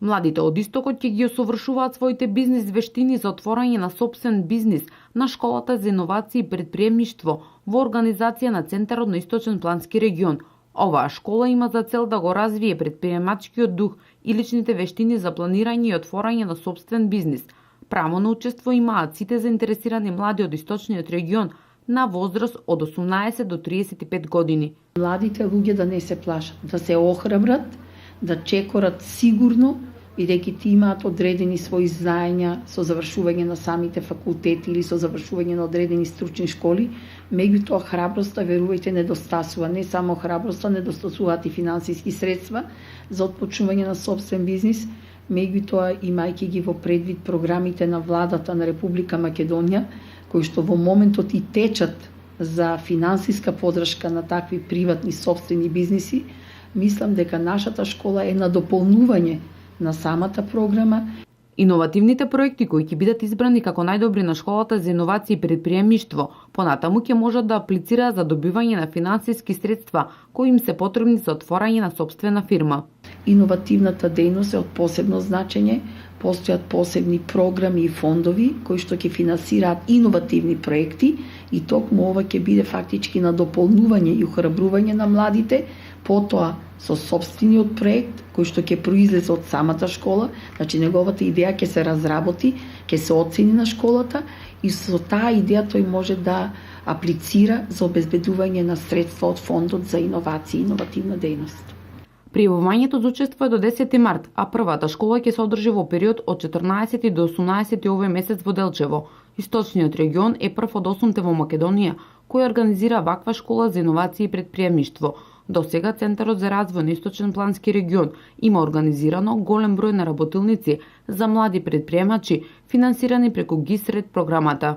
Младите од Истокот ќе ги усовршуваат своите бизнис вештини за отворање на сопствен бизнис на школата за иновации и предприемништво во организација на Центарот на Источен плански регион. Оваа школа има за цел да го развие предприемачкиот дух и личните вештини за планирање и отворање на сопствен бизнис. Право на учество имаат сите заинтересирани млади од Источниот регион на возраст од 18 до 35 години. Младите луѓе да не се плашат, да се охрабрат, да чекорат сигурно, бидејќи ти имаат одредени своји знаења со завршување на самите факултети или со завршување на одредени стручни школи, меѓутоа храброста, верувајте, недостасува. Не само храброста, недостасуваат и финансиски средства за отпочнување на сопствен бизнис, меѓутоа имајќи ги во предвид програмите на владата на Република Македонија, кои што во моментот и течат за финансиска подршка на такви приватни сопствени бизниси, мислам дека нашата школа е на дополнување на самата програма. Иновативните проекти кои ќе бидат избрани како најдобри на школата за иновации и предприемништво, понатаму ќе можат да аплицираат за добивање на финансиски средства кои им се потребни за отворање на сопствена фирма. Иновативната дејност е од посебно значење, постојат посебни програми и фондови кои што ќе финансираат иновативни проекти и токму ова ќе биде фактички на дополнување и охрабрување на младите, потоа со сопствениот проект кој што ќе произлезе од самата школа, значи неговата идеја ќе се разработи, ќе се оцени на школата и со таа идеја тој може да аплицира за обезбедување на средства од фондот за иновации и иновативна дејност. Пријавувањето за учество е до 10 март, а првата школа ќе се одржи во период од 14 до 18 овој месец во Делчево. Источниот регион е прв од 8 во Македонија кој организира ваква школа за иновации и предприемништво. До сега Центарот за развој на Источен плански регион има организирано голем број на работилници за млади предприемачи, финансирани преку ГИСРЕД програмата.